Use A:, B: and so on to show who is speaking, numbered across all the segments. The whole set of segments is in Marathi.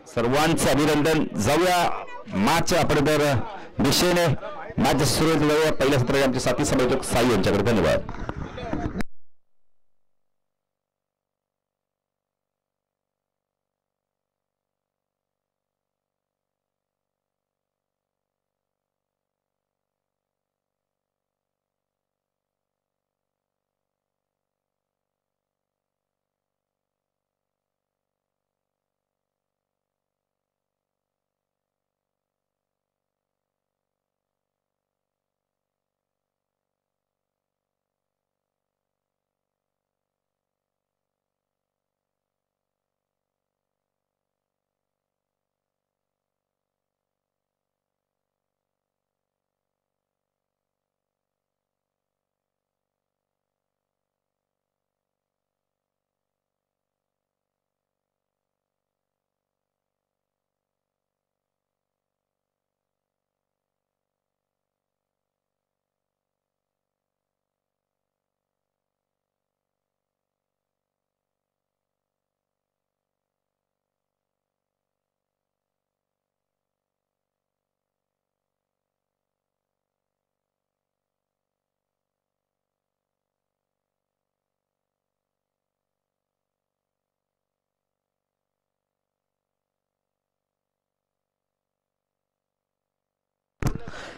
A: सर्वांचं अभिनंदन. जाऊया मॅच आपण तर दिशेने मॅच सुरू जाऊया. पहिल्या सत्रात आमचे साथी समर्थक साई यांच्याकडे. धन्यवाद.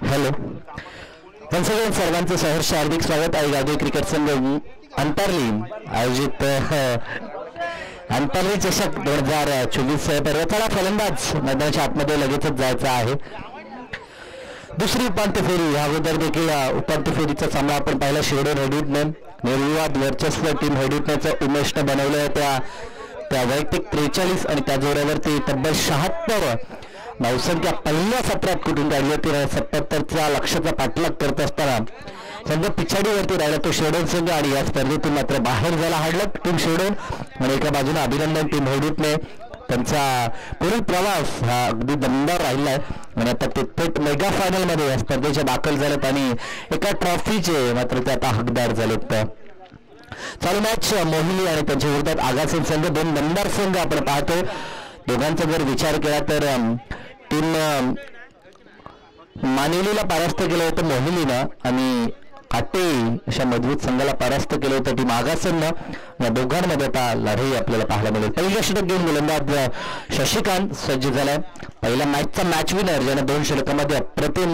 A: हॅलो, सर्वांचं सहर्ष हार्दिक स्वागत आहे. गादी क्रिकेट संघ अंतरली आयोजित अंतरली चषक 2024 पर्वताला फलंदाज मैदानाच्या आतमध्ये लगेचच जायचा आहे. दुसरी उपांत्य फेरी या अगोदर देखील उपांत्य फेरीचा सामना आपण पाहिला. शिवडे हेडूटने निर्विवाद वर्चस्व टीम हेडूटनेचं उमेशनं बनवलं. त्या वैयक्तिक 43 आणि त्या जोड्यावरती तब्बल 76 धावसंख्या पहिल्या सत्रात कुठून काढली होती. 77चा लक्ष्याचा पाठलाग करत असताना संघ पिछाडीवरती राहिला तो शिवडोन संघ आणि या स्पर्धेतून मात्र बाहेर झाला हाडलक टीम शिवडोन. आणि एका बाजूने अभिनंदन टीम हेडूटने त्यांचा पुढील प्रवास हा अगदी दमदार राहिला आहे आणि आता ते थेट मेगा फायनलमध्ये या स्पर्धेच्या दाखल झालेत आणि एका ट्रॉफीचे मात्र ते आता हकदार झालेत. चालू मॅच मोहिनी आणि त्यांच्या विरोधात आगासन संघ, दोन दमदार संघ आपण पाहतो. दोघांचा जर विचार केला तर टीम मानिवलीला परास्त केलं होतं मोहिनीनं आणि काटे अशा मजबूत संघाला परास्त केलं होतं टीम आगासननं. या दोघांमध्ये आता लढाई आपल्याला पाहायला मिळेल. पहिल्या षटक घेऊन गोलंदाज शशिकांत सज्ज झालाय. पहिल्या मॅचचा मॅच विनर ज्यानं 2 षटकामध्ये अप्रतिम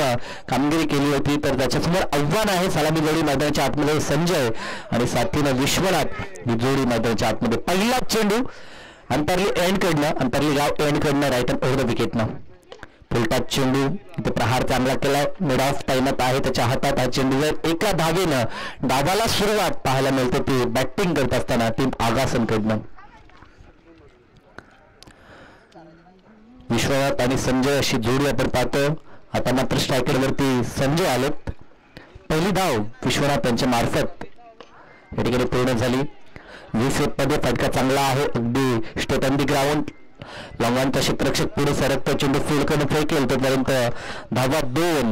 A: कामगिरी केली होती तर त्याच्यासमोर आव्हान आहे. सलामी जोडी मैदानाच्या आतमध्ये संजय आणि साथीनं विश्वनाथ ही जोडी मैदानाच्या आतमध्ये. पहिलाच चेंडू अंतरली एंडकडनं, अंतरली गाव एंडकडनं राईट ओव्हर द विकेटनं फुलटाच चेंडू. इथे प्रहार चांगला केला. मिड ऑफ टाइमात आहे त्याच्या हातात हा चेंडू. एका धावेनं डावाला सुरुवात पाहायला मिळते ती बॅटिंग करत असताना टीम आगासनकडनं. विश्वनाथ आणि संजय अशी जोडी आपण पाहतो. आता मात्र स्ट्रायकरवरती संजय आलेत. पहिली धाव विश्वनाथ यांच्या मार्फत या ठिकाणी पूर्ण झाली. 20 मध्ये फटका चांगला आहे. अगदी स्टेट ऑन दी ग्राउंड लॉंगांचा क्षेत्ररक्षक पुढे सरकतो. चेंडू फुलकडे फेकेल तोपर्यंत धावा 2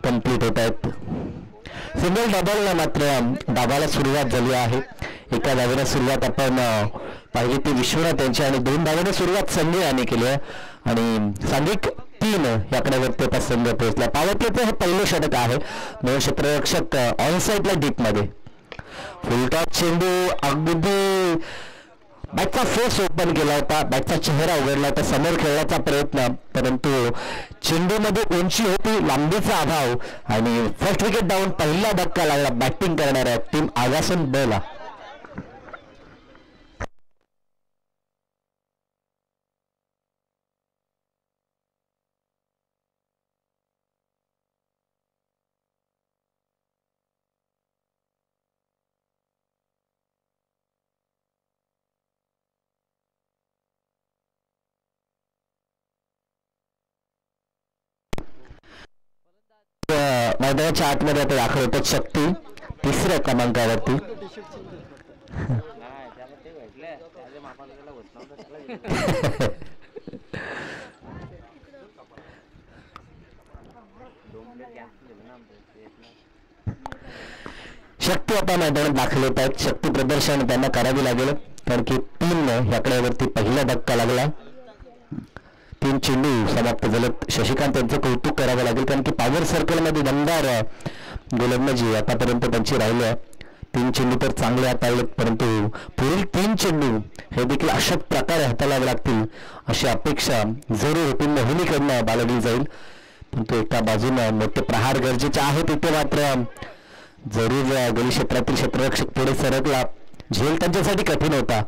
A: कंप्लीट होत आहेत. सिंगल डबलला मात्र धावाला सुरुवात झाली आहे. एका धावेनं सुरुवात आपण पाहिली ती विश्वनाथ यांची आणि 2 धावेनं सुरुवात संजय यांनी केली आहे आणि सांघिक 3 या आकड्यावरती आता संघ पोहोचला. पावरप्लेचं हे पहिलं षटक आहे. 2 क्षेत्ररक्षक ऑनसाईडला डीपमध्ये. फुलटॉप चेंडू अगदी बॅटचा फेस ओपन केला होता. बॅटचा चेहरा उघडला होता. समोर खेळण्याचा प्रयत्न परंतु चेंडूमध्ये उंची होती, लांबीचा अभाव आणि फर्स्ट विकेट डाऊन. पहिला धक्का लागला बॅटिंग करणाऱ्या टीम आगासन बला. मैदानाच्या आतमध्ये आता दाखल होतात शक्ती 3ऱ्या क्रमांकावरती. शक्ती आता मैदानात दाखल होत आहेत. शक्ती प्रदर्शन त्यांना करावी लागेल कारण की 3 या आकड्यावरती पहिला धक्का लागला. तीन चेंडू समाप्त झालेत. शशिकांत यांचं कौतुक करावं लागेल, कारण की पॉवर सर्कलमध्ये दमदार गोलंदाजी आतापर्यंत त्यांची राहिली आहे. 3 चेंडू तर चांगले हाताळलेत, परंतु पुढील 3 चेंडू हे देखील अशाच प्रकारे हाताळावे लागतील अशी अपेक्षा जरूर होती. मोहिनीकडनं बाळगली जाईल, परंतु एका बाजूनं मोठे प्रहार गरजेचे आहेत. तिथे मात्र जरूर गली क्षेत्रातील क्षेत्ररक्षक पुढे सरकला. झेल त्यांच्यासाठी कठीण होता,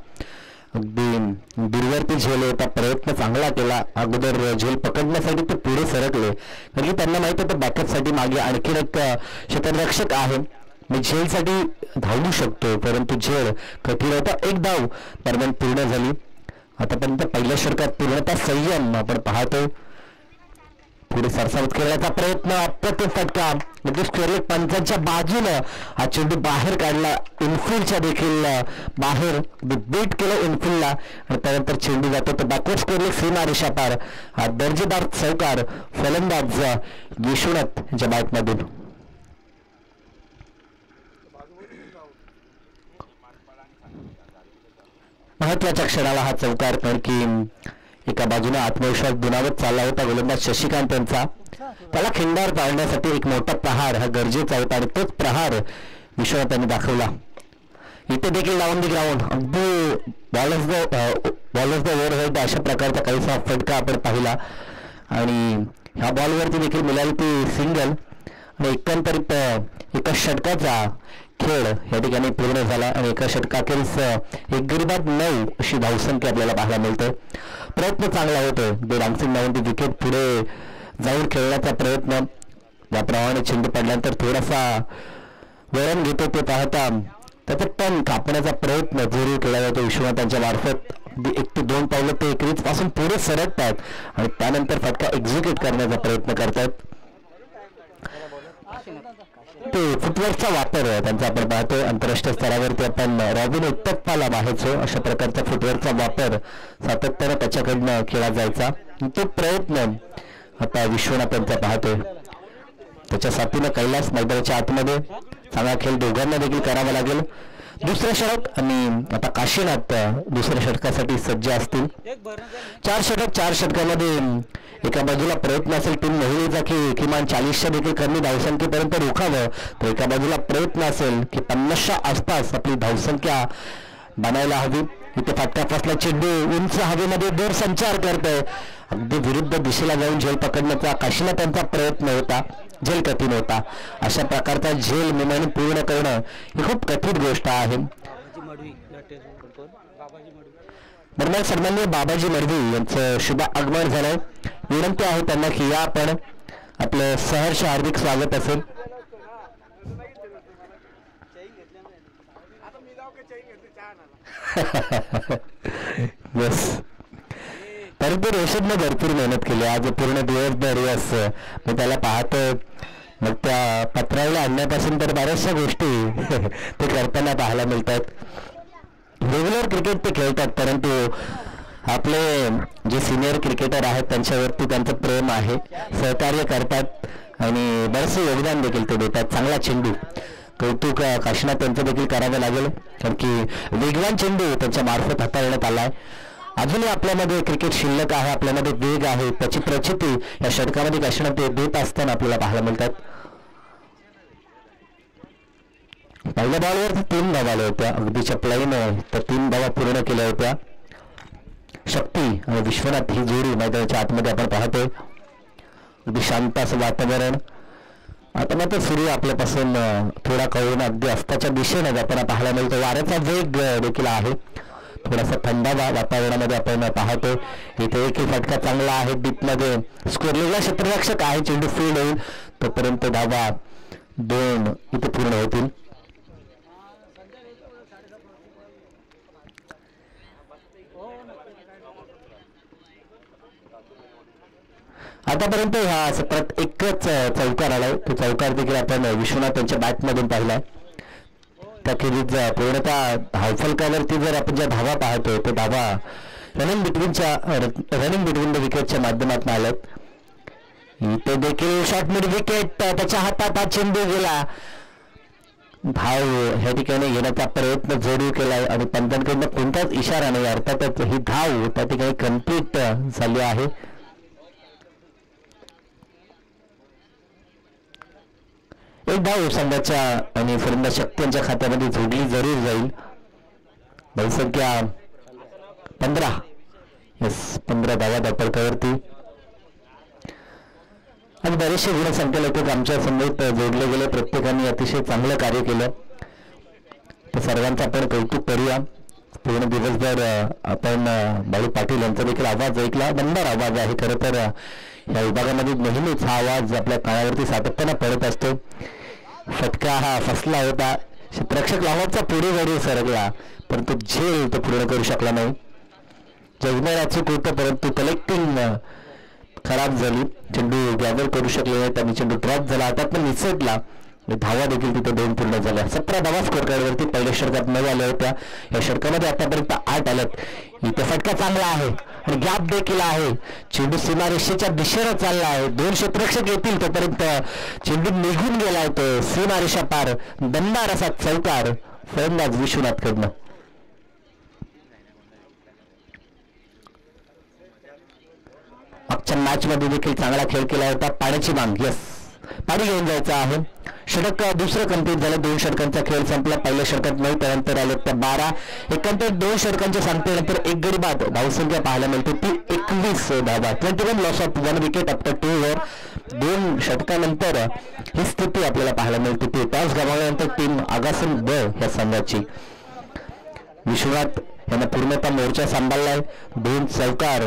A: अगदी दूरवरती झेल होता. प्रयत्न चांगला केला, अगोदर झेल पकडण्यासाठी ते पुढे सरकले, कारण की त्यांना माहित होतं बॅकअपसाठी मागे आणखीन एक क्षेत्ररक्षक आहे, मी झेलसाठी धावू शकतो. परंतु झेल कठीण होता. एक धाव दरम्यान पूर्ण झाली. आतापर्यंत पहिल्या षटकात पूर्णतः संयम आपण पाहतो. पुढे सरसावत खेळण्याचा प्रयत्न, अप्रतिम फटका, स्क्वेअरलेग पंचांच्या बाजूनं हा चेंडू बाहेर काढला. इनफिल्डच्या देखील बाहेर बीट केलं इनफिल्डला, आणि त्यानंतर चेंडू जातो तो बॅकवर्ड स्क्वेअरलेग सीमा रेषा पार. हा दर्जेदार चौकार फलंदाज विश्वनाथ यांच्या बॅटमधून. महत्वाच्या क्षणाला हा चौकार, कारण की एका बाजूने आत्मविश्वास दुणावत चालला होता गोलंदाज शशिकांत यांचा. त्याला खिंडार पाडण्यासाठी एक मोठा प्रहार हा गरजेचा होता, आणि तोच प्रहार विश्वनाथांनी दाखवला. इथे देखील डाऊन दी ग्राउंड, अगदी बॉलर्स द ओव्हरहेड अशा प्रकारचा काहीसा फटका आपण पाहिला, आणि ह्या बॉलवरती देखील मिळाली ती सिंगल. आणि एकंदरीत एका षटकाचा खेळ या ठिकाणी पूर्ण झाला, आणि एका षटकाखेरीस 1 गडी बाद 9 अशी धावसंख्या आपल्याला पाहायला मिळते. प्रयत्न चांगला होतोय. डान्सिंग लावून ती विकेट पुढे जाऊन खेळण्याचा प्रयत्न, ज्याप्रमाणे चेंडू पडल्यानंतर थोडासा वळण घेतो ते पाहता त्याचा टन कापण्याचा प्रयत्न जरूर केला जातो विश्वनाथांच्या मार्फत. 1 ते 2 पावलं ते क्रीज पासून पुढे सरकतात, आणि त्यानंतर फटका एक्झिक्यूट करण्याचा प्रयत्न करतात. ते फुटवर्कचा वापर त्यांचा आपण पाहतोय. आंतरराष्ट्रीय स्तरावरती आपण रॉबिन उत्तप्पाला पाहायचो, अशा प्रकारचा फुटवर्कचा वापर सातत्यानं त्याच्याकडनं केला जायचा. तो प्रयत्न आता विश्वनाथ यांचा पाहतोय. त्याच्या साथीनं कैलास मैदानाच्या आतमध्ये चांगला खेळ दोघांना देखील करावा लागेल. दुसरं षटक, आणि आता काशीनाथ दुसऱ्या षटकासाठी सज्ज असतील. 4 षटकामध्ये एका बाजूला प्रयत्न असेल टीम मोहिनीचा की किमान 40च्या देखील कमी धावसंख्येपर्यंत रोखावं, तर एका बाजूला प्रयत्न असेल की 50च्या आसपास आपली धावसंख्या बनायला हवी. इथे फटका फसला, चेंडू उंच हवेमध्ये दूरसंचार करतोय, अगदी विरुद्ध दिशेला जाऊन झेल पकडण्याचा काशीनाथांचा प्रयत्न होता. झेल कठीण होता. अशा प्रकारचा झेल मुंबईने पूर्ण करणं ही खूप कठीण गोष्ट आहे. दरम्यान सन्माननीय बाबाजी मडवी यांचं शुभ आगमन झालंय. विनंती आहे त्यांना की या आपण आपलं सहर्ष हार्दिक स्वागत असेल. बस परंतु रोशनने भरपूर मेहनत केली आज पूर्ण दिवस. मी त्याला पाहतो, मग त्या पत्रावला आणण्यापासून तर बऱ्याचशा गोष्टी ते करताना पाहायला मिळतात. रेग्युलर क्रिकेट ते खेळतात, परंतु आपले जे सिनियर क्रिकेटर आहेत त्यांच्यावरती त्यांचं प्रेम आहे, सहकार्य करतात आणि बरेचसे योगदान देखील ते देतात. चांगला चेंडू, कौतुक काशीनाथ यांचं देखील करावं लागेल, कारण की वेगवान चेंडू त्यांच्या मार्फत हाताळण्यात आलाय. अजूनही आपल्यामध्ये क्रिकेट शिल्लक आहे, आपल्यामध्ये वेग आहे, त्याची प्रचिती या षटकामध्ये काशीनाथ देत असताना आपल्याला पाहायला मिळतात. पहिल्या बॉलवर 3 धावा आल्या होत्या, अगदी चपलाईनं त्या 3 धावा पूर्ण केल्या होत्या. शक्ती आणि विश्वनाथ ही जोडी मैदानाच्या आतमध्ये आपण पाहतोय. अगदी शांत असं वातावरण. आता मात्र सूर्य आपल्यापासून थोडा कळून अगदी अस्ताच्या दिशेने जाताना पाहायला मिळतो. वाऱ्याचा वेग देखील आहे, थोडासा थंडावा वातावरणामध्ये आपण पाहतो. इथे एक फटका चांगला आहे डीपमध्ये, स्क्वेअरलेगला क्षेत्ररक्षक आहे, चेंडू फील्ड होईल तोपर्यंत धावा 2 इथे पूर्ण होतील. आतापर्यंत ह्या सत्रात एकच चौकार आलाय, तो चौकार देखील आपण विश्वनाथ यांच्या बॅटमधून पाहिलाय. त्याखेरीज पूर्णतः धावफलकावरती जर आपण ज्या धावा पाहतो त्या धावा रनिंग बिटवीन द विकेटच्या माध्यमातून आल्यात. इथे देखील शॉर्ट मिड विकेट, त्याच्या हातात हा चेंडू गेला. धाव ह्या ठिकाणी घेण्याचा प्रयत्न जरूर केलाय आणि पंतांकडनं कोणताच इशारा नाही, अर्थातच ही धाव त्या ठिकाणी कम्प्लीट झाली आहे. एक धाव संघाच्या आणि फलंदाज शक्ती यांच्या खात्यामध्ये जोडली जरूर जाईल. धावसंख्या 15. यस, 15 धावा धापडकावरती. आणि बरेचसे गुणसंख्या लोक आमच्या समोर जोडले गेले. प्रत्येकाने अतिशय चांगलं कार्य केलं. तर सर्वांचं आपण कौतुक करूया. पूर्ण दिवसभर आपण बाळू पाटील यांचा देखील आवाज ऐकला. दमदार आवाज आहे. खरं तर या विभागामध्ये नेहमीच हा आवाज आपल्या कानावरती सातत्यानं पडत असतो. फटका हा फसला होता. क्षेत्ररक्षक लावण्याचा पुढे गाडी सरकला, परंतु झेल तो पूर्ण करू शकला नाही. जगमेर अचूक होतं, परंतु कलेक्टिंग खराब झाली. चेंडू गॅदर करू शकले नाहीत आणि चेंडू ड्रॉप झाला. आता पण निसटला. धावा देखील तिथे 2 पूर्ण झाल्या. 17 धावा स्कोर कार्डवरती पहिल्या षटकात 9 आल्या होत्या. या षटकामध्ये आतापर्यंत 8 आल्यात. इथे फटका चांगला आहे आणि गॅप देखील आहे. चेंडू सीमारेषेच्या दिशेनं चालला आहे. 2 क्षेत्ररक्षक येतील तोपर्यंत चेंडू निघून गेलाय. तो सीमारेषा पार दमदार असा चौकार फलंदाज विश्वनाथ कडनं. मागच्या मॅच मध्ये देखील चांगला खेळ केला होता. पाण्याची मांग, यस, पाणी घेऊन जायचं आहे. षटक दुसरं कंप्लीट झालं. 2 षटकांचा खेळ संपला. पहिल्या षटकात 9 त्यानंतर आले त्या 12. एकंदर 2 षटकांच्या सांगतेनंतर एक गडी बाद धावसंख्या पाहायला मिळते ती 21 धावा. 21 loss of 1 wicket after 2 over. 2 षटकानंतर ही स्थिती आपल्याला पाहायला मिळते. ती टॉस गमावल्यानंतर टीम आगासन ब या संघाची. विश्वनाथ यांना पूर्णतः मोर्चा सांभाळलाय. 2 चौकार,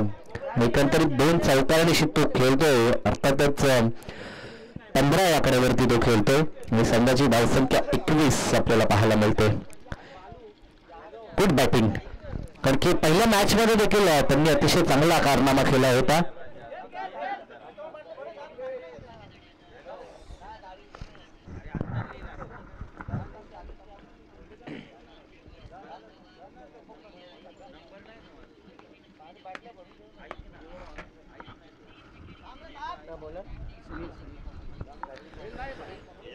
A: एकंदरीत 2 चौकारांशी तो खेळतोय. अर्थातच 15 या आकड्यावरती तो खेळतोय आणि संघाची धावसंख्या 21 आपल्याला पाहायला मिळते. गुड बॅटिंग, कारण की पहिल्या मॅच मध्ये देखील त्यांनी अतिशय चांगला कारनामा केला होता.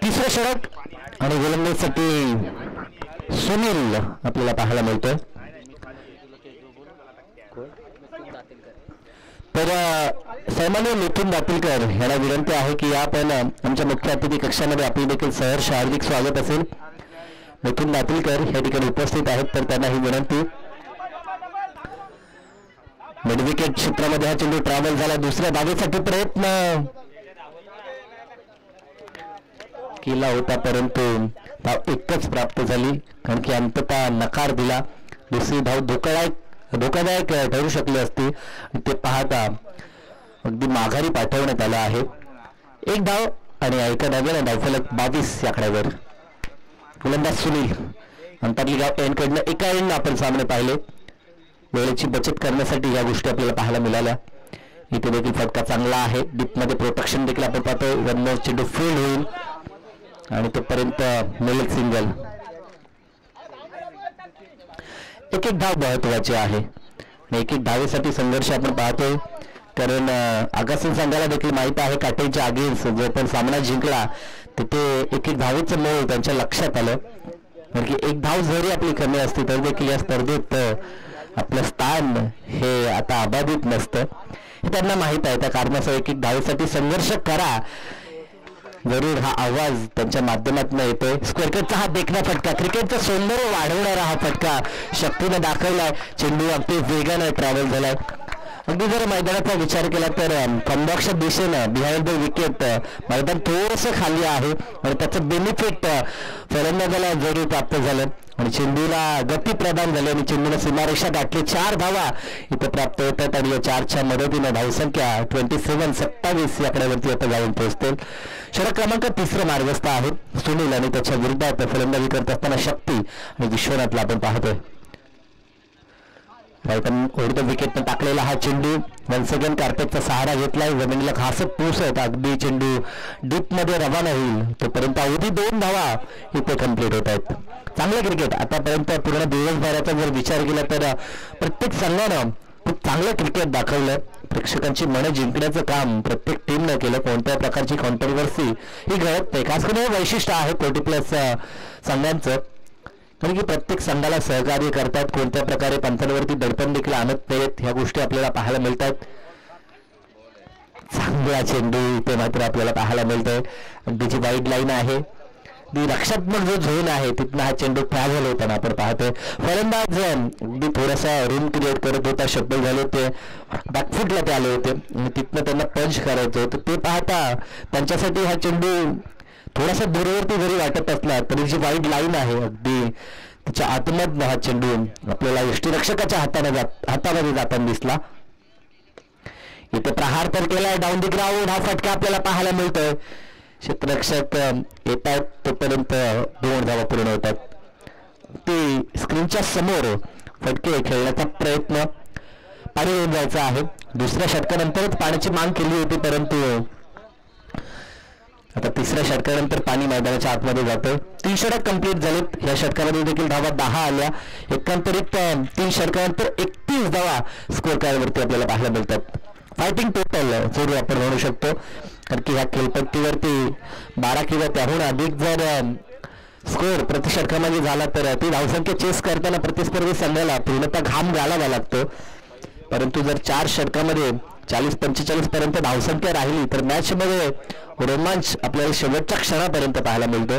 A: तिसरं षटक आणि गोलंदाजीसाठी सुनील आपल्याला पाहायला मिळतोय. तर सन्माननीय मिथुन दातीलकर यांना विनंती आहे की आपण आमच्या मुख्य अतिथी कक्षामध्ये आपली देखील सहर्ष हार्दिक स्वागत असेल. मिथुन दातीलकर या ठिकाणी उपस्थित आहेत, तर त्यांना ही विनंती. मिड विकेट क्षेत्रामध्ये हा चेंडू ट्रॅव्हल झाला. दुसऱ्या धावेसाठी प्रयत्न केला होता, परंतु धाव एकच प्राप्त झाली, कारण की अंततः नकार दिला. दुसरी धाव धोकादायक ठरू शकली असती. ते पाहता अगदी माघारी पाठवण्यात आला आहे. 1 धाव आणि एका धावेला धावफलक 22 या आकड्यावर. गोलंदाज सुनील. अंतरली गाव एंडकडनं एका एंडनं आपण सामने पाहिले. वेळेची बचत करण्यासाठी या गोष्टी आपल्याला पाहायला मिळाल्या. इथे देखील फटका चांगला आहे. डीपमध्ये प्रोटेक्शन देखील आपण पाहतोय. 1 मोर चेंडू फील्ड होईल आणि तोपर्यंत मिडल सिंगल. एक धाव महत्वाची आहे आणि एक धावेसाठी संघर्ष आपण पाहतोय, कारण आगासन संघाला देखील माहित आहे काटेच्या अगेन्स्ट जो पण सामना जिंकला तिथे एक धावेचं मोल त्यांच्या लक्षात आलं. कारण की 1 धाव जरी आपली कमी असती तर देखील या स्पर्धेत आपलं स्थान हे आता अबाधित नसतं हे त्यांना माहित आहे. त्या कारणासह 1 धावेसाठी संघर्ष करा जरूर हा आवाज त्यांच्या माध्यमातून येतोय. स्क्वेअरकटचा हा देखणा फटका, क्रिकेटचं सौंदर्य वाढवणारा हा फटका शक्तीने दाखवलाय. चेंडू अगदी वेगाने ट्रॅव्हल झालाय. अगदी जर मैदानाचा विचार केला तर कमबॅकच्या दिशेनं बिहाइंड द विकेट मैदान थोडंसं खाली आहे आणि त्याचं बेनिफिट फलंदाजाला जरूर प्राप्त झालं आणि चेंडूला गती प्रदान झाली आणि चेंडूला सीमारेषा गाठली. 4 धावा इथं प्राप्त होतात आणि या 4च्या मदतीनं धावसंख्या 27 या आकड्यावरती आता जाऊन पोहोचते. षटक क्रमांक 3 मार्गस्थ आहे सुनील आणि त्याच्या विरुद्धात फलंदाजी करत असताना शक्ती आणि विश्वनाथला आपण पाहतोय. ओढत विकेटनं टाकलेला हा चेंडू वन्स अगेन कार्पेटचा सहारा घेतलाय. जमिनीला घासत पोचत अगदी चेंडू डीप मध्ये रवाना होईल तोपर्यंत अवधी 2 धावा इथे कंप्लीट होत आहेत. चांगलं क्रिकेट आतापर्यंत पूर्ण दिवसभराचा जर विचार केला तर प्रत्येक संघानं खूप चांगलं क्रिकेट दाखवलं. प्रेक्षकांची मनं जिंकण्याचं काम प्रत्येक टीमनं केलं. कोणत्याही प्रकारची कॉन्ट्रोवर्सी ही घडत नाही. खास करून हे वैशिष्ट्य आहे 40+ संघांचं, कारण की प्रत्येक संघाला सहकार्य करतात. कोणत्या प्रकारे पंथांवरती दडपण देखील आणत नाहीत ह्या गोष्टी आपल्याला पाहायला मिळतात. चांगला चेंडू इथे मात्र आपल्याला पाहायला मिळतोय. अगदीची वाईड लाईन आहे रक्षात्मक जो झोन आहे तिथनं हा चेंडू ट्रॅव्हल होताना आपण पाहतोय. फलंदाज अगदी थोडासा रूम क्रिएट करत होता, शब्द झाले होते, बॅकफुटला ते आले होते आणि तिथनं त्यांना पंच करायचं होतं. ते पाहता त्यांच्यासाठी हा चेंडू थोडासा दूरवरती जरी वाटत असला तरी जी वाईड लाईन आहे अगदी त्याच्या आतमधनं हा चेंडू आपल्याला यष्टीरक्षकाच्या हातामध्ये जाताना दिसला. इथे प्रहार तर केलाय डाऊन दी ग्राउंड. हा फटका आपल्याला पाहायला मिळतोय. क्षेत्ररक्षक येत आहेत तोपर्यंत 2 धावा पूर्ण होतात. ते स्क्रीनच्या समोर फटके खेळण्याचा प्रयत्न पाणी येऊन जायचा आहे. दुसऱ्या षटकानंतरच पाण्याची माग केली होती, परंतु आता तिसऱ्या षटकानंतर पाणी मैदानाच्या आतमध्ये जातं. 3 षटक कंप्लीट झालेत. या षटकामध्ये देखील धावा 10 आल्या. एकंदरीत 3 षटकानंतर 31 धावा स्कोर कार्डवरती आपल्याला पाहायला मिळतात. फायटिंग टोटल जरूर आपण म्हणू शकतो, कारण की ह्या खेळपट्टीवरती 12 किंवा त्याहून अधिक जर स्कोर प्रति षटकामध्ये झाला तर ती धावसंख्या चेस करताना प्रतिस्पर्धी संघाला पूर्णतः घाम घालावा लागतो. परंतु जर 4 षटकामध्ये 40-45 पर्यंत धावसंख्या राहिली तर मॅचमध्ये रोमांच आपल्याला शेवटच्या क्षणापर्यंत पाहायला मिळतो.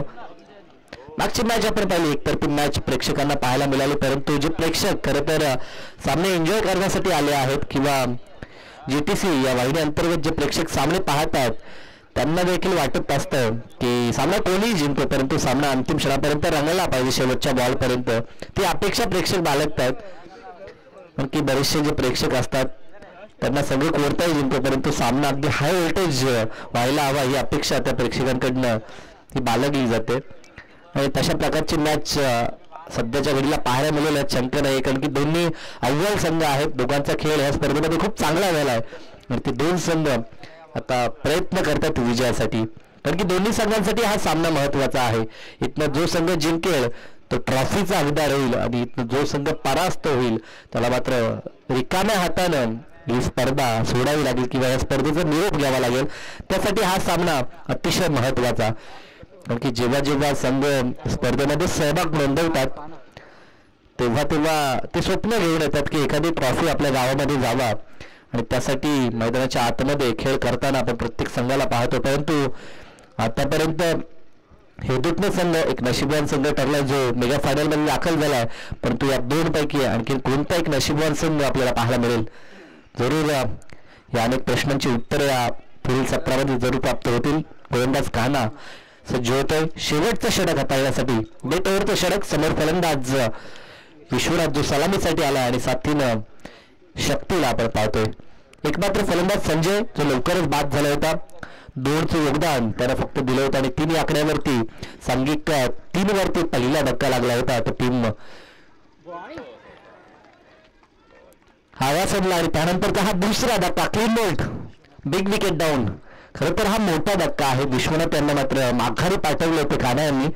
A: मागची मॅच आपण पाहिली, एकतर्फी मॅच प्रेक्षकांना पाहायला मिळाली, परंतु जे प्रेक्षक खरं तर सामने एन्जॉय करण्यासाठी आले आहेत किंवा GTC या वाहिनी अंतर्गत जे प्रेक्षक सामने पाहतात त्यांना देखील वाटत असतं की सामना कोणीही जिंकतो, परंतु सामना अंतिम क्षणापर्यंत रंगला पाहिजे, शेवटच्या बॉलपर्यंत. ती अपेक्षा प्रेक्षक बाळगतात. कारण की बरेचसे जे प्रेक्षक असतात त्यांना सगळे कोणताही जिंकतो, परंतु सामना अगदी हाय व्होल्टेज व्हायला हवा ही अपेक्षा त्या प्रेक्षकांकडनं ही बाळगली जाते. आणि तशा प्रकारची मॅच सध्याच्या घडीला पाहायला मिळेल यात शंका नाही, कारण की दोन्ही अव्वल संघ आहेत. दोघांचा खेळ या स्पर्धेमध्ये खूप चांगला झाला आहे आणि ते 2 संघ आता प्रयत्न करतात विजयासाठी, कारण की दोन्ही संघांसाठी हा सामना महत्वाचा आहे. इथनं जो संघ जिंकेल तो ट्रॉफीचा हकदार होईल आणि इथनं जो संघ परास्त होईल त्याला मात्र रिकाम्या हातानं ही स्पर्धा सोडावी लागेल किंवा या स्पर्धेचा निरोप घ्यावा लागेल. त्यासाठी हा सामना अतिशय महत्वाचा, कारण की जेव्हा जेव्हा संघ स्पर्धेमध्ये सहभाग नोंदवतात तेव्हा ते स्वप्न घेऊन येतात की एखादी ट्रॉफी आपल्या गावामध्ये जावा, आणि त्यासाठी मैदानाच्या आतमध्ये खेळ करताना आपण प्रत्येक संघाला पाहतो. परंतु आतापर्यंत हेतूतनं संघ एक नशीबवान संघ ठरलाय जो मेगा फायनलमध्ये दाखल झालाय, परंतु या 2 पैकी आणखी कोणता एक नशीबवान संघ आपल्याला पाहायला मिळेल. जरूर या अनेक प्रश्नांची उत्तरे या पुढील सत्रामध्ये जरूर प्राप्त होतील. गोलंदाज कान्हा सज्ज होतोय शेवटचं षटक हाताळण्यासाठी. डेट ओव्हरचं षटक. समोर फलंदाज विश्वनाथ जो सलामीसाठी आला आणि साथीनं शक्तीला आपण पाहतोय. एकमात्र फलंदाज संजय जो लवकरच बाद झाला होता. 2चं योगदान त्यानं फक्त दिलं होतं आणि 3 आकड्यावरती सांघिक 3 वरती पहिला धक्का लागला होता. तो टीम हवा सोडला आणि त्यानंतर हा दुसरा धक्का clean bolt, big wicket down. खरं तर हा मोठा धक्का आहे. विश्वनाथ यांना मात्र माघारी पाठवले होते कान्हा यांनी.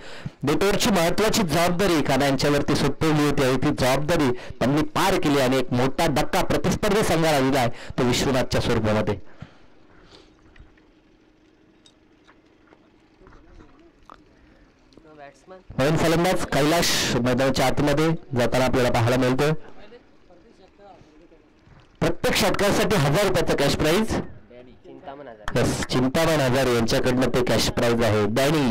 A: डेटोवरची महत्वाची जबाबदारी कान्हा यांच्यावरती सोपवली होती आणि ती जबाबदारी त्यांनी पार केली आणि एक मोठा धक्का प्रतिस्पर्धी संघाला दिलाय तो विश्वनाथच्या स्वरूपामध्ये. नवीन फलंदाज कैलाश मैदानाच्या आतमध्ये जाताना आपल्याला पाहायला मिळतो. प्रत्येक षटकासाठी 1000 रुपयाचं कॅश प्राईज. चिंतामण हजार यांच्याकडनं ते कॅश प्राईज आहे. डॅनी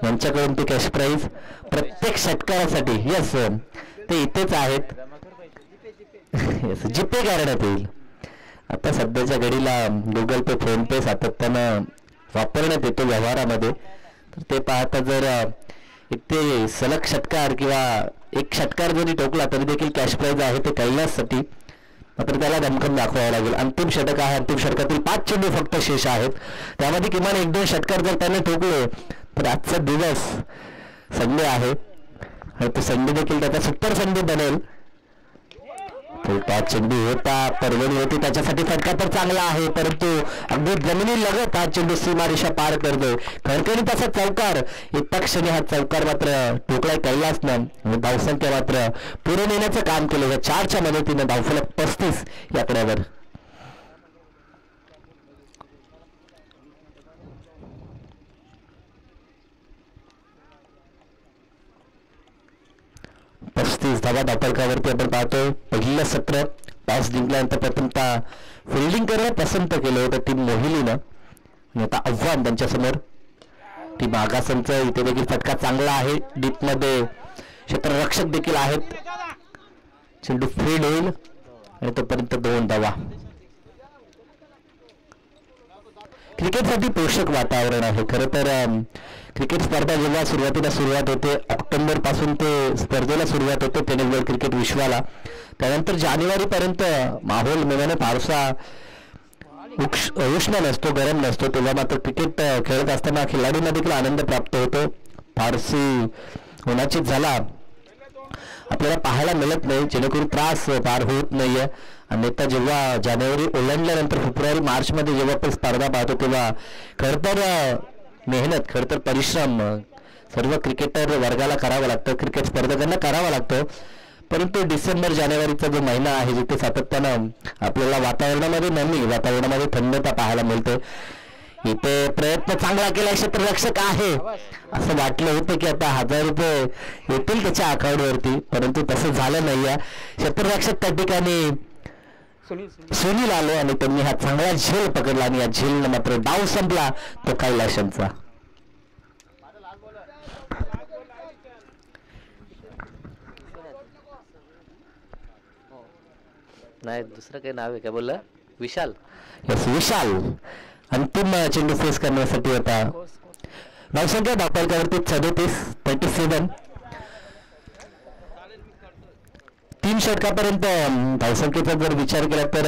A: यांच्याकडून ते कॅश प्राईज प्रत्येक षटकारासाठी. यस, ते इथेच आहेत. जीपे करण्यात येईल. आता सध्याच्या घडीला गुगल पे, फोन पे सातत्यानं वापरण्यात येतो व्यवहारामध्ये. तर ते पाहता जर ते सलग षटकार किंवा एक षटकार जरी टोकला तरी देखील कॅश प्राईज आहे ते कैलाससाठी. मात्र त्याला दमकन दाखवावं लागेल. अंतिम षटक आहे. अंतिम षटकातील 5 चेंडू फक्त शेष आहेत. त्यामध्ये किमान 1-2 षटकार जर त्याने ठोकले तर आजचा दिवस संडे आहे आणि तो संडे देखील त्याचा सुपर संडे बनेल. चेंडू होता, परवणी होती, त्याच्यासाठी फटका तर चांगला आहे, परंतु अगदी जमिनी लगत हा चेंडू सीमारेषा पार करतोय. खणखणीत असा चौकार. एका क्षणी हा चौकार मात्र ठोकलाय कैलासनं. धावसंख्या मात्र पुढे नेण्याचं काम केलं. या 4च्या मदतीनं धावफलक 35 या आकड्यावर. धावा धापडकावरती आपण पाहतोय. पहिलं सत्र टॉस जिंकल्यानंतर प्रथमतः फिल्डिंग करणं पसंत केलं होतं टीम मोहिलीनं आणि आता आव्हान त्यांच्यासमोर. टीम आगासनचा इथे देखील फटका चांगला आहे. डीप मध्ये क्षेत्ररक्षक देखील आहेत. चेंडू फील्ड होईल आणि तोपर्यंत 2 धावा. क्रिकेटसाठी पोषक वातावरण आहे. खरं तर क्रिकेट स्पर्धा जेव्हा सुरुवात होते ऑक्टोबर पासून ते स्पर्धेला सुरुवात होते टेनिस वर्ल्ड क्रिकेट विश्वाला, त्यानंतर जानेवारीपर्यंत माहोल मिळवणं फारसा उष्ण नसतो, गरम नसतो. तेव्हा मात्र क्रिकेट खेळत असताना खेळाडूंना देखील आनंद प्राप्त होतो. फारसी उन्हाची झाला आपल्याला पाहायला मिळत नाही, जेणेकरून त्रास फार होत नाहीये. आणि आता जेव्हा जानेवारी ओलांडल्यानंतर फेब्रुवारी मार्चमध्ये जेव्हा आपण स्पर्धा पाहतो तेव्हा खरं तर मेहनत, खरं तर परिश्रम सर्व क्रिकेटर वर्गाला करावा लागतं, क्रिकेट स्पर्धकांना करावा लागतो. परंतु डिसेंबर जानेवारीचा जो महिना आहे जिथे सातत्यानं आपल्याला वातावरणामध्ये थंडता पाहायला मिळते. इथे प्रयत्न चांगला केला क्षेत्ररक्षक आहे. असं वाटलं होतं की आता 1000 रुपये येतील त्याच्या अकाउंटवरती, परंतु तसं झालं नाहीये. क्षेत्ररक्षक त्या ठिकाणी सुनील आलो आणि त्यांनी हा चांगला झेल पकडला आणि या झेलनं मात्र डाव संपला तो कैलाशांचा.
B: नाही दुसरं काही नाव आहे का बोलला? विशाल.
A: यस विशाल अंतिम चेंडू फेस करण्यासाठी होता. धावसंख्या धावफलकावरती 37 3 षटकापर्यंत धावसंख्येचा जर विचार केला तर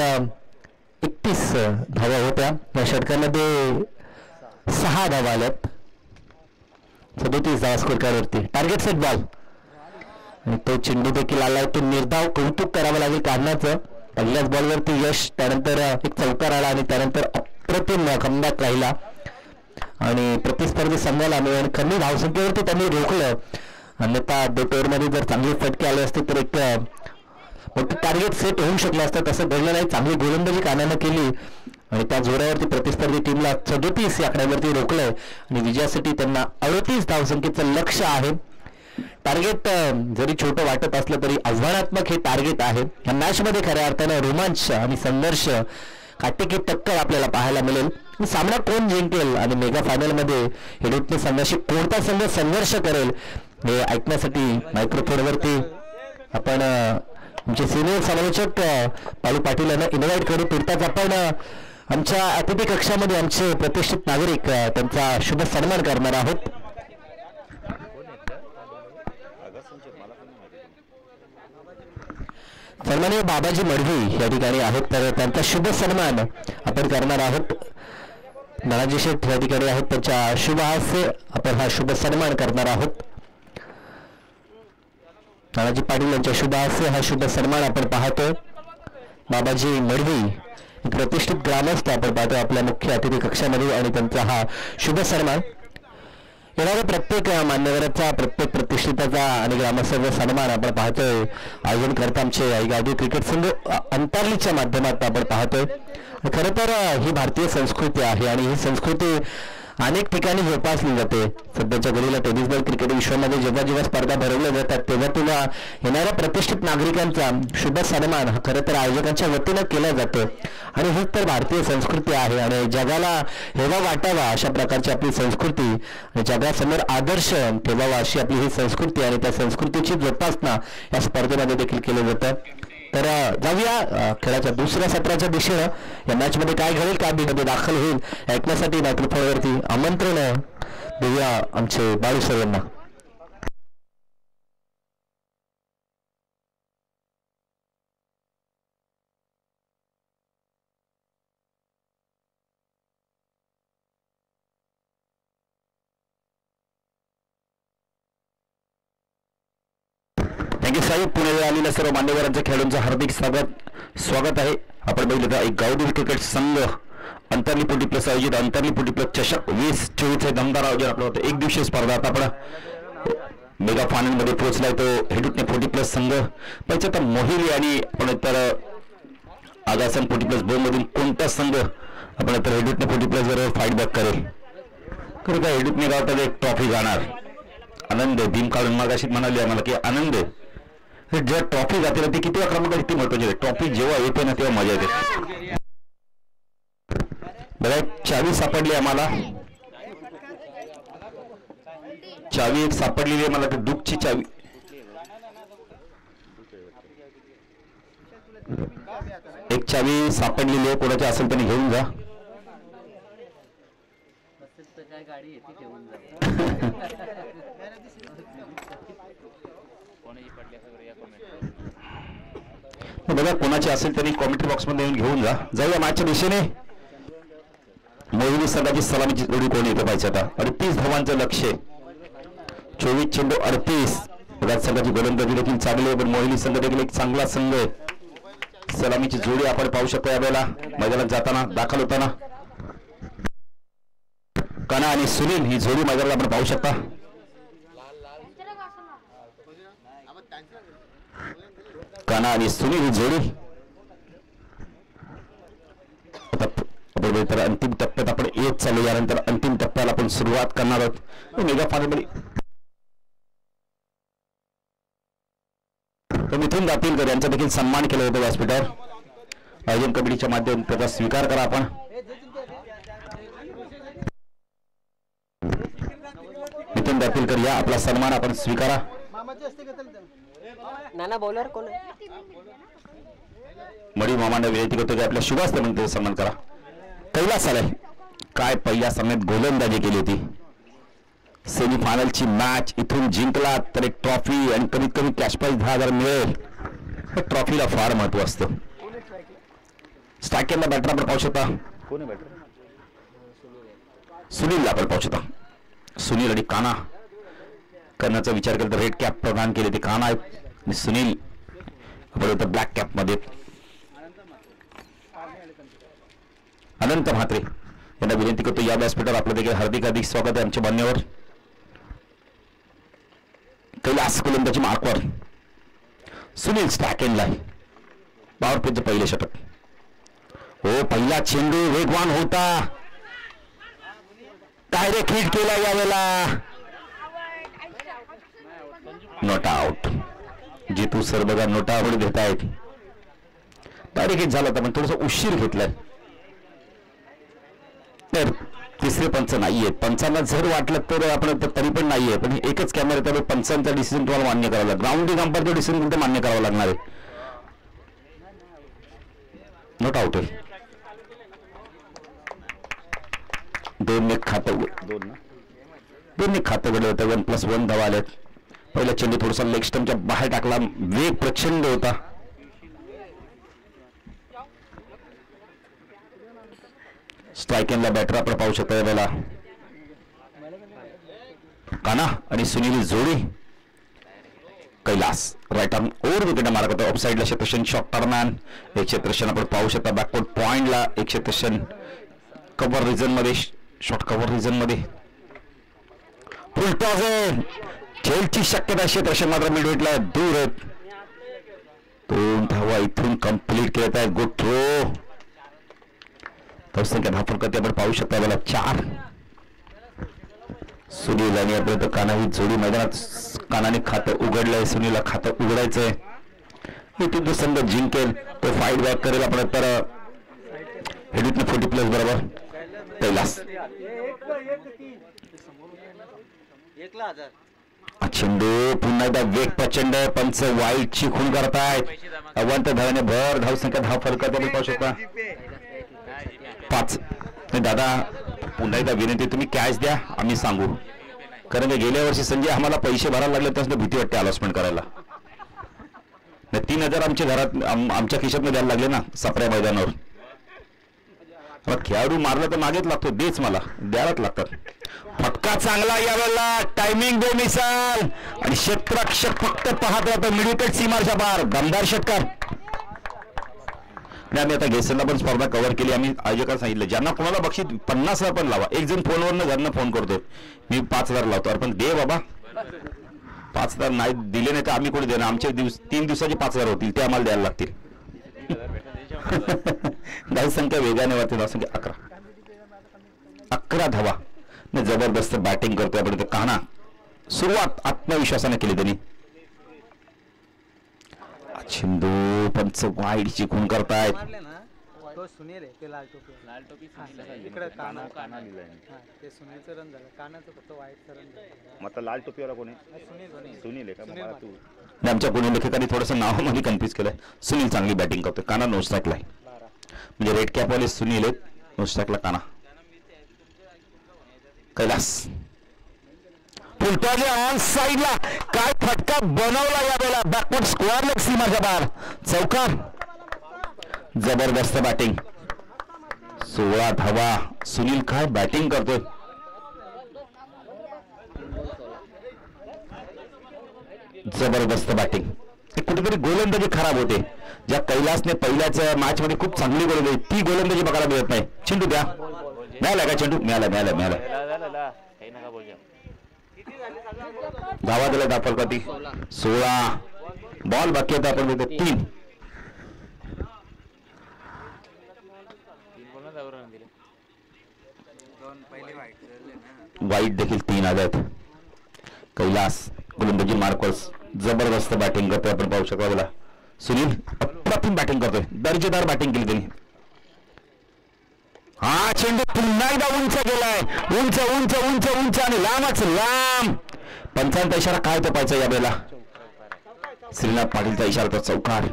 A: 31 धावा होत्या. या षटकामध्ये 6 धावा आल्यात. 37 धावा स्कोर कार्डवरती. टार्गेट सेट बॉल आणि तो चेंडू देखील आलाय. तो निर्धाव कौतुक करावं लागेल कारणाचं. पहिल्याच बॉलवरती यश, त्यानंतर एक चौकार आला आणि त्यानंतर अप्रतिम कमबॅक राहिला आणि प्रतिस्पर्धी संघाला मिळून कमी धावसंख्येवरती त्यांनी रोखलं. अन्यथा 2 ओव्हरमध्ये जर चांगले फटके आले असते तर एक मोठं टार्गेट सेट होऊ शकलं असतं. तसं घडलं नाही. चांगली गोलंदाजी कानानं केली आणि त्या जोरावरती प्रतिस्पर्धी टीमला 37 या आकड्यावरती रोखलंय आणि विजयासाठी त्यांना 38 धावसंख्येचं लक्ष्य आहे. टार्गेट जरी छोटं वाटत असलं तरी आव्हानात्मक हे टार्गेट आहे. या मॅचमध्ये खऱ्या अर्थानं रोमांच आणि संघर्ष, काटेकी टक्कर आपल्याला पाहायला मिळेल. सामना कोण जिंकेल आणि मेगा फायनलमध्ये हेडुटने संघाशी कोणता संघ संघर्ष करेल हे ऐकण्यासाठी मायक्रोफोनवरती आपण आमचे सिनियर समालोचक पालू पाटील यांना इन्व्हाइट करू. तुर्ताच आपण आमच्या अतिथी कक्षामध्ये आमचे प्रतिष्ठित नागरिक त्यांचा शुभ सन्मान करणार आहोत. सन्माननीय बाबाजी मडवी या ठिकाणी आहेत तर त्यांचा शुभ सन्मान आपण करणार आहोत. नानाजी शेठ या ठिकाणी आहेत, त्यांच्या शुभ हास्य आपण हा शुभ सन्मान करणार आहोत. नानाजी पाटील यांच्या शुभ हास्य हा शुभ सन्मान आपण पाहतो. बाबाजी मडवी प्रतिष्ठित ग्रामस्थ आपण पाहतो आपल्या मुख्य अतिथी कक्षामध्ये आणि त्यांचा हा शुभ सन्मान. येणाऱ्या प्रत्येक मान्यवराचा, प्रत्येक प्रतिष्ठिताचा आणि ग्रामस्थांचा सन्मान आपण पाहतोय. आयोजन करता आमचे गावठी क्रिकेट संघ अंतरलीच्या माध्यमातून आपण पाहतोय. खरं तर ही भारतीय संस्कृती आहे आणि ही संस्कृती अनेक ठिकाणी जोपासली जाते. सध्याच्या घडीला टेनिस बॉल क्रिकेट विश्वामध्ये जेव्हा जेव्हा स्पर्धा भरवल्या जातात तेव्हा तुला येणाऱ्या प्रतिष्ठित नागरिकांचा शुभ सन्मान हा खरं तर आयोजकांच्या वतीनं केला जातो आणि हीच तर भारतीय संस्कृती आहे आणि जगाला हेवा वाटावा अशा प्रकारची आपली संस्कृती आणि जगासमोर आदर्श ठेवावा अशी आपली ही संस्कृती आणि त्या संस्कृतीची जोपासना या स्पर्धेमध्ये देखील केलं जातं. तर जाऊया खेळाच्या दुसऱ्या सत्राच्या दिशेनं. या मॅचमध्ये काय घडेल, काय मध्ये दाखल होईल ऐकण्यासाठी मायक्रोफोनवरती आमंत्रण देऊया आमचे बाळू सर यांना.
C: थँक्यू साहेब. पुणे आलेल्या सर्व मान्यवरांच्या खेळाडूंचं हार्दिक स्वागत आहे. आपण बघितलं तर एक गावठी क्रिकेट संघ अंतरली पोटी प्लस आयोजित अंतरली पोटी प्लस चषक 2024 हे दमदार आयोजन आपलं होतं. एक दिवसीय स्पर्धा आता आपण मेगा फायनलमध्ये पोहोचलाय. तो हेडुटने 40 प्लस संघ पाहिजे तर मोहिली आणि आपण तर आगासन 40 प्लस 2 मधून कोणता संघ आपण तर हेडुटने 40 प्लस बरोबर फाईट बॅक करेल. खरं तर हेडुटने गावात एक ट्रॉफी जाणार. आनंद भीम काढून मागाशी म्हणाले आम्हाला की आनंद जेव्हा ट्रॉफी जाते ना ती किती क्रमांक किती महत्वाची आहे. ट्रॉफी जेव्हा येते ना तेव्हा मजा येते. बघा चावी सापडली आम्हाला. चावी एक सापडलेली आहे मला, दुःखची चावी. एक चावी सापडलेली आहे, कोणाची असेल त्याने घेऊन जा. बघा कोणाची असेल त्यांनी कॉमेंट्री बॉक्स मध्ये येऊन घेऊन जा. जाऊया मॅचच्या दिशेने. मोहिनी संघाची सलामीची जोडी कोणी येते पाहिजे आता. 38 धावांचं लक्ष, 24 चेंडू 38. बघा संघाची गोलंदाजी देखील चांगली आहे, पण मोहिनी संघ देखील एक चांगला संघ आहे. सलामीची जोडी आपण पाहू शकतो यावेळेला मैदानात जाताना, दाखल होताना. काना आणि सुनील ही जोडी मैदानात आपण पाहू शकता. काना आणि सुनील ही जोडी. तर अंतिम टप्प्यात आपण येत चालू. यानंतर अंतिम टप्प्याला आपण सुरुवात करणार आहोत. मेगा फायनल मिथून दातीलकर यांचा देखील सन्मान केला होता व्यासपीठावर. आयोजन कमिटीच्या माध्यमातून त्याचा स्वीकार करा आपण. मिथून दातीलकर या आपला सन्मान आपण स्वीकारा.
D: नाना बॉलर कोण
C: मडी मामांना विनंती करतो की आपल्या शुभास्ते म्हणून सन्मान करा. कैलास आलाय. काय पहिल्या सामन्यात गोलंदाजी केली होती. सेमीफायनलची मॅच इथून जिंकला तर एक ट्रॉफी आणि कमीत कमी कॅश प्राइज 10,000 मिळेल. ट्रॉफीला फार महत्व असतं. स्ट्रायकरला बॅटर आपण पाहू शकता. सुनीलला आपण पाहू शकता. सुनील आणि काना. कानाचा विचार केला तर रेड कॅप प्रदान केले ते काना आहेत आणि सुनील आपण ब्लॅक कॅप मध्ये. अनंत म्हात्रे यांना विनंती करतो या व्यासपीठावर आपलं देखील हार्दिक स्वागत आहे आमच्या मान्यवर. कैलास गोलंदाजी मार्कवर. सुनील स्टॅकेनला पॉवर प्लेचं पहिले षटक. हो पहिला चेंडू वेगवान होता. डायरेक्ट हिट केला यावेळेला. Not out. जितू सर बघा नोट आउट घेत आहेत. डायरेक्ट हिट झाला होता पण थोडस उशीर घेतलाय. तर तिसरे पंच नाहीये. पंचांना जर वाटलं तर आपण तरी पण नाहीये, पण एकच कॅमेरा त्यामुळे पंचांचा डिसिजन तुम्हाला मान्य करावा लागेल. ग्राउंडिंग अंपायरचा डिसिजन पण मान्य करावा लागणार आहे. नॉट आउट आहे. दोन खातं घडलं होतं. 1+1 धावा आल्यात. पहिला चेंडू थोडासा लेग स्टंपच्या बाहेर टाकला. वेग प्रचंड होता. स्ट्रायकिंगला बॅटर आपण पाहू शकतो यावेळेला. काना आणि सुनील जोडी. Kailas right arm over wicket मारत होता. ऑफसाईडला क्षेत्रक्षण शॉट टर्मॅन. एक क्षेत्रक्षण आपण पाहू शकता. बॅकवर्ड पॉइंटला एक क्षेत्रक्षण कव्हर रिजन मध्ये, शॉट कव्हर रिजन मध्ये. फुलटॉस खेळची शक्यता क्षेत्रक्षण मात्र मिडविकेटला दूर आहेत. 2 धावा इथून कंप्लीट करत आहेत. Good throw. संख्या धावफलकात आपण पाहू शकता मला 4. सुनील आणि आपल्याला काना ही जोडी मैदानात. कानाने खातं उघडलंय. सुनीलला खातं उघडायचंय. इथून संघ जिंकेल तो फाईट बॅक करेल आपण. तर हेडिटने 40+ बरोबर. कैलास चेंडू पुन्हा एकदा वेग प्रचंड. पंच वाईटची खून करतायत. अवंत धावाने भर धावसंख्या धावफलकात आपण पाहू शकता 5. दादा पुन्हा एकदा विनंती तुम्ही कॅश द्या आम्ही सांगू. कारण गेल्या वर्षी संजय आम्हाला पैसे भरायला लागले त्यास भीती वाटते अलॉटमेंट करायला. 3,000 आमच्या घरात आमच्या खिशात द्यायला लागले ना सापऱ्या मैदानावर. खेळाडू मारला तर मागेच लागतो. देच मला द्यायलाच लागतात. फटका चांगला यावेळेला. टायमिंग बेमिसाल आणि क्षेत्ररक्षक फक्त पाहत राहतो. मिडविकेट सीमारच्या पार. दमदार षटकार. आम्ही आता गेसरला पण स्पर्धा कव्हर केली. आम्ही आयोजकांना सांगितलं ज्यांना कोणाला बक्षीस 50,000 पण लावा. एक जण फोनवरनं घरनं फोन करतो मी 5,000 लावतो. अरे पण दे बाबा. 5,000 नाही दिले नाही तर आम्ही कोणी देणार. आमचे 3 दिवसाचे 5,000 होतील ते आम्हाला द्यायला लागतील. धावसंख्या वेगाने वाढते. धावसंख्या 11 धावा. जबरदस्त बॅटिंग करतोय आपण. काना सुरुवात आत्मविश्वासाने केली त्यांनी. चेंडू पंच वाईडची खून करतायत.
D: तो सुनील आहे ते लाल टोपी इकडे काना ते सुनीलचं रन झालं कानाचं फक्त वाईटचं रन झालं
C: मग आता लाल टोपीवाला कोण आहे
D: सुनील
C: सुनील आहे का मग मला तू
A: आणि आमच्या कोणी लेखकांनी थोडंसं नावामध्ये कन्फ्यूज केलंय. सुनील चांगली बॅटिंग करतोय, काना नो स्ट्राईकला आहे. म्हणजे रेड कॅपवाले सुनील आहेत, नो स्ट्राईकला काना. कैलास फुलटॉले ऑन साईडला, काय फटका बनवला या वेळेला. बॅकवर्ड स्क्वेअर लेग सीमाच्या बाहेर, चौकार. जबरदस्त बॅटिंग, 16 धावा. सुनील काय बॅटिंग करतोय. जबरदस्त बॅटिंग. कुठेतरी गोलंदाजी खराब होते. ज्या कैलासने पहिल्याच मॅच मध्ये खूप चांगली गोलंदाजी, ती गोलंदाजी बघायला मिळत नाही. चेंडू द्या, मिळाला का चेंडू? मिळाला. धावा दिला दाखल का ती 16 बॉल बाकी आहेत. आपण देतो 3. वाईट देखील 3 आले आहेत. कैलास गोलंदाजी मार्कवर जबरदस्त बॅटिंग करतोय. आपण पाहू शकता बोला सुनील अप्रतिम बॅटिंग करतोय, दर्जेदार बॅटिंग केली त्यांनी. हा चेंडू पुन्हा एकदा उंच गेलाय, उंच आणि लांबच लांब. पंचांचा इशारा काय तपायचा या वेळेला? श्रीनाथ पाटीलचा इशारा तर चौकार.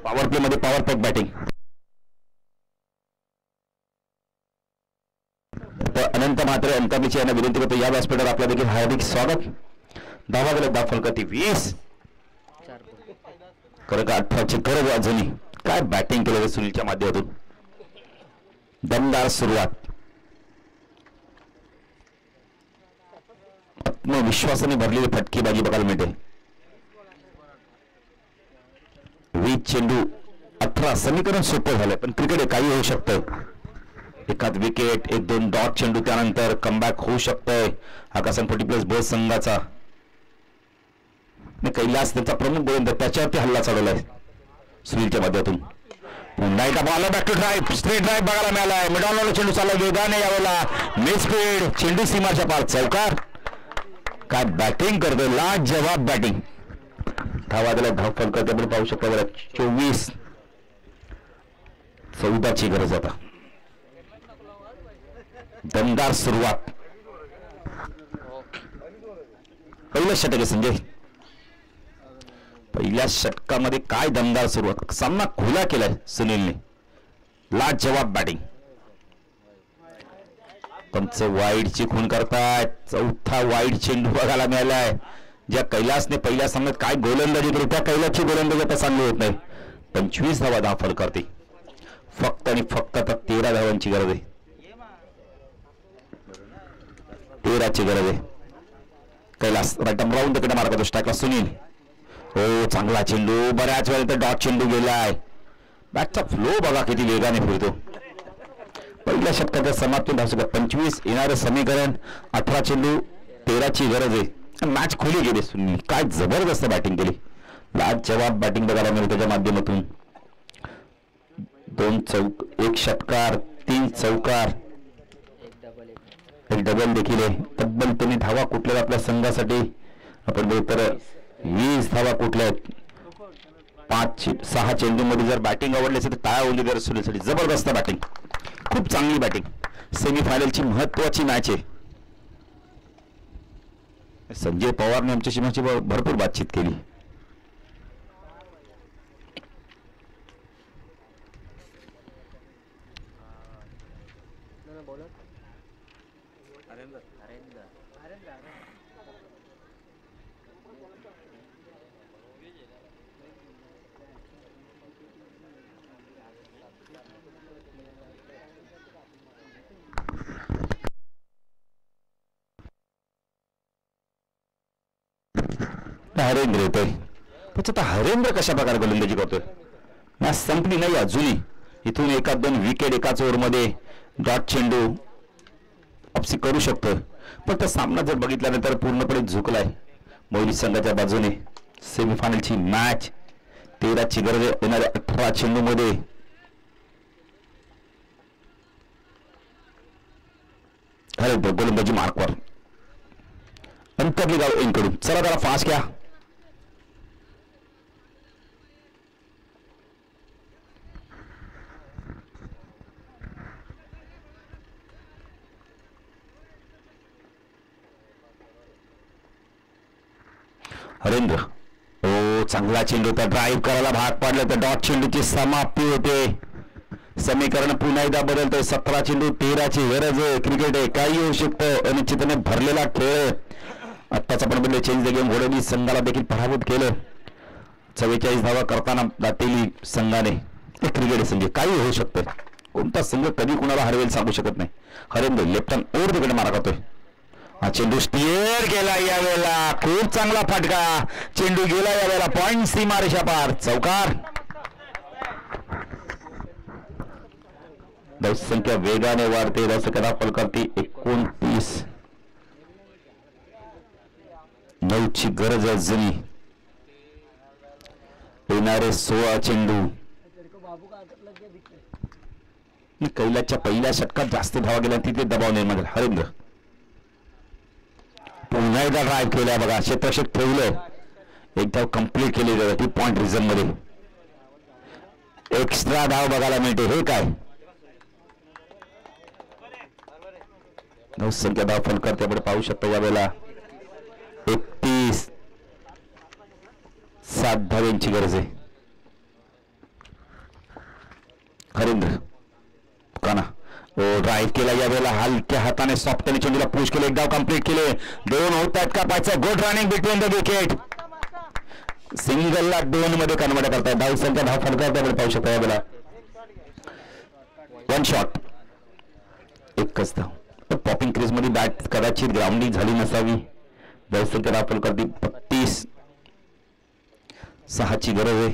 A: पॉवर प्ले मध्ये पॉवर पॅक बॅटिंग. अनंत म्हात्रे अंतर्लीची यांना विनंती करतो या व्यासपीठावर आपल्या देखील हार्दिक स्वागत. धावा दिला दाखल करते 20. खरं का 18ची गरज अजूनही. काय बॅटिंग केलं सुनीलच्या माध्यमातून, दमदार सुरुवात. आत्मविश्वासाने भरलेली फटकेबाजी बघायला मिळते. 20 चेंडू 18. समीकरण सोपं झालंय, पण क्रिकेट काही होऊ शकतं. एखाद विकेट, 1-2 डॉट चेंडू, त्यानंतर कमबॅक होऊ शकतंय. आकाशन 40+ बस संघाचा कैलास त्यांचा प्रमुख गोलंदाज, त्याच्यावरती हल्ला चढवलाय सुनीलच्या माध्यमातून. पुन्हा एकदा ball back to drive, straight drive बघायला मिळालाय. मिडॉनला चेंडू चालला वेगाने यावेळेला, मिड स्पीड, चेंडू सीमाच्या पार, चौकार. काय बॅटिंग करतोय, लाजवाब बॅटिंग. धावा दिला धाव फलक आपण पाहू शकता बरं 24. 14ची गरज आता. दमदार सुरुवात. पहिलं षटक आहे संजय, पहिल्या षटकामध्ये काय दमदार सुरुवात. सामना खुला केलाय सुनीलने, लाजवाब बॅटिंग. पंच वाईडची खून करतायत. 4था वाईड चेंडू बघायला मिळालाय. ज्या कैलासने पहिल्या सामन्यात काय गोलंदाजी केली, त्या कैलासची गोलंदाजी आता चांगली होत नाही. 25 धावा दाखल करते. फक्त आणि फक्त आता 13 धावांची गरज आहे. 13ची गरज आहे. कैलास राईट राऊंड तिकडे मार्गात स्ट्राईकला सुनील. हो चांगला चेंडू, बऱ्याच वेळा तर डॉट चेंडू गेलाय. बॅटचा फ्लो बघा किती वेगाने फिरतो. पहिल्या षटकाच्या समाप्ती धावसंख्या 25. येणारं समीकरण 18 चेंडू 13ची गरज आहे. मॅच खुली गेली. सुनील काय जबरदस्त बॅटिंग केली, लाजवाब बॅटिंग बघायला मिळेल त्याच्या माध्यमातून. 1 षटकार, 3 चौकार, एक डबल देखील आहे. तब्बल त्यांनी धावा कुठल्या आपल्या संघासाठी आपण बघू तर 20 धावा कुठल्या आहेत. 5-6 चेंडू मध्ये जर बॅटिंग आवडली असेल तर टाळ्या होली तर सुनीलसाठी. जबरदस्त बॅटिंग, खूप चांगली बॅटिंग. सेमीफायनलची महत्वाची मॅच आहे. संजय पवारने आमच्याशी भरपूर बातचीत केली. हरेंद्र येतोय. आता हरेंद्र कशा प्रकारे गोलंदाजी करतोय. मॅच संपली नाही अजूनही. इथून 1-2 विकेट एकाच ओव्हरमध्ये, डॉट चेंडू वापसी करू शकतोय. पण त्या सामना जर बघितल्यानंतर पूर्णपणे झुकलाय मोहिनी संघाच्या बाजूने. सेमीफायनलची मॅच, 13ची गरज येणाऱ्या 18 चेंडू मध्ये. हरेंद्र गोलंदाजी मार्कवर, अंतर्ली गाव यांकडून. चला त्याला फास्ट घ्या.
C: हरेंद्र ओ चांगला चेंडू तर ड्राईव्ह करायला भाग पाडलं तर डॉट चेंडूची समाप्ती होते. समीकरण पुन्हा एकदा बदलतंय. 17 चेंडू 13ची गरज आहे. क्रिकेट आहे, काही होऊ शकतं. अनिश्चितपणे भरलेला खेळ. आत्ताचा पण बदल चेंज द गेम घोडवली संघाला देखील पराभूत केलं. 44 धावा करताना दातेली संघाने. क्रिकेट संघ काही होऊ शकतं. कोणता संघ कधी कुणाला हरवेल सांगू शकत नाही. हरेंद्र लेफ्ट हँड ओव्हर तिकडे मारा करतोय. हा चेंडू स्टिअर गेला यावेळेला. खूप चांगला फटका. चेंडू गेला यावेळेला पॉइंट सीमारेषा पार. चौकार. धावसंख्या वेगाने वाढते. धावसंख्या धाव फलकावरती 29. 9ची गरज आहे जुनी. येणारे 16 चेंडू. कैलाच्या पहिल्या षटकात जास्त धावा गेल्या तिथे दबाव निर्माण झाला. हरेंद्र पुन्हा एकदा ड्राईव्ह केला बघा. क्षेत्ररक्षक ठेवलं. एक धाव कंप्लीट केली जाते पॉइंट रिझन मध्ये. एक्स्ट्रा धाव बघायला मिळते. हे काय संख्या धाव फलकर आपण पाहू शकतो यावेळेला 31. 7 धावांची गरज आहे. हरेंद्र काना ड्राईव्ह केला यावेळेला हलक्या हाताने सॉफ्टने चेंडूला पुश केले. एक धाव कंप्लीट केले. 2 होत आहेत का पाहायचं. Good running between the wicket. सिंगलला 2 मध्ये कन्वर्ट करताय. धाव संख्या धाव फलकावर आपण पाहू शकतो यावेळेला 1 शॉट. एकच धाव. पॉपिंग क्रीज मध्ये बॅट कदाचित ग्राउंडिंग झाली नसावी. धाव संख्या धाव फलकावरती 32. 6ची गरज आहे.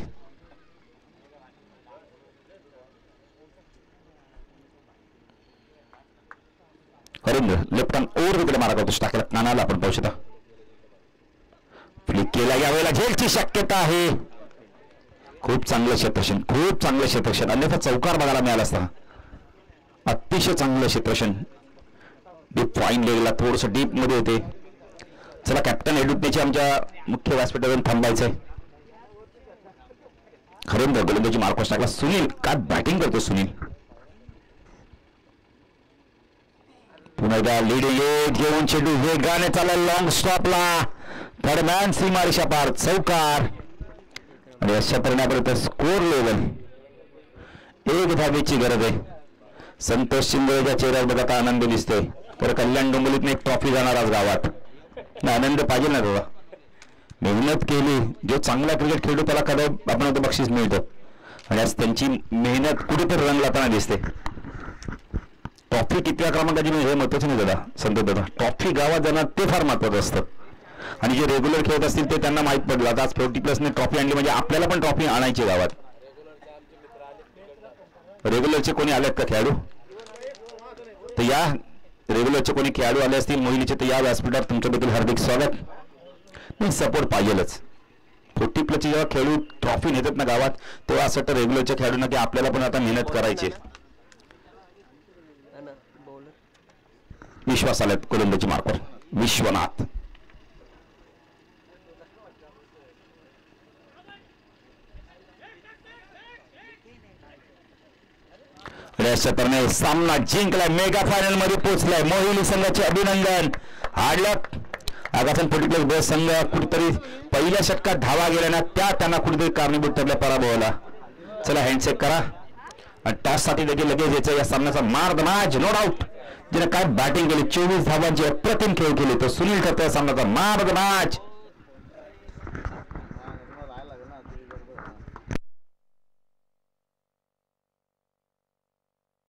C: हरेंद्र लेफ्ट हँड ओव्हर तिकडे मारा करतो. टाकला कानाला आपण पाहू शकता. फ्लिक केला यावेळेला झेलची शक्यता आहे. खूप चांगलं क्षेत्ररक्षण. खूप चांगलं क्षेत्ररक्षण. अन्यथा चौकार बघायला मिळाला असता. अतिशय चांगलं क्षेत्ररक्षण. डीप फाईन लेगला थोडस डीप मध्ये होते. चला कॅप्टन एडुटनेची आमच्या मुख्य व्यासपीठावरून थांबायचंय. हरेंद्र गोलंदाजी मार्कॉस टाकला. सुनील काय बॅटिंग करतो सुनील. पुन्हा एकदा लीडिंग एज घेऊन चेंडू वेगाने चालला लॉंग स्टॉपला. दरम्यान सीमारेषा पार. चौकार. आणि अशा परिणामापर्यंत स्कोर लेवल 1 धावेची गरज आहे. संतोष शिंदेच्या चेहऱ्यावर बघा आता आनंद दिसतोय. तर कल्याण डोंबिवलीतून एक ट्रॉफी जाणार आज गावात. आनंद पाहिजे ना दादा. मेहनत केली. जो चांगला क्रिकेट खेळतो त्याला कधी आपण बक्षीस मिळतं. आणि आज त्यांची मेहनत कुठेतरी रंग लावताना दिसते. ट्रॉफी कितव्या क्रमांकाची हे महत्वाचं नाही दादा. संतोष दादा ट्रॉफी गावात जाणार ते फार महत्वाचं असतं. आणि जे रेग्युलर खेळत असतील ते त्यांना माहित पडलं. आता आज 40+ ट्रॉफी आणली म्हणजे आपल्याला पण ट्रॉफी आणायची गावात. रेग्युलरचे कोणी आलेत का खेळाडू. तर या रेग्युलरचे कोणी खेळाडू आले असतील मोहिनीचे तर या व्यासपीठावर तुमचं देखील हार्दिक स्वागत. नाही सपोर्ट पाहिजेलच. 40+ जेव्हा खेळू ट्रॉफी नेतात ना गावात तेव्हा असं वाटतं रेग्युलरच्या खेळाडूंना की आपल्याला पण आता मेहनत करायची. विश्वास आल्यात गोलंदाजी मार्कवर. विश्वनाथ सामना जिंकलाय. मेगा फायनल मध्ये पोहोचलाय. मोहिनी संघाचे अभिनंदन. हार्डलक. आगासन 40+ संघ कुठेतरी पहिल्या षटकात धावा गेल्या ना त्या त्यांना कुठेतरी कारणीभूत ठरल्या पराभवाला. चला हँडशेक करा. आणि टॉस साठी देखील लगेच यायचं. या सामन्याचा मार्द मॅच नो डाऊट. जिने काय बॅटिंग केली 24 धावांची अप्रतिम खेळ केले तो सुनील ठरतोय. सामन्याचा मार्द मॅच.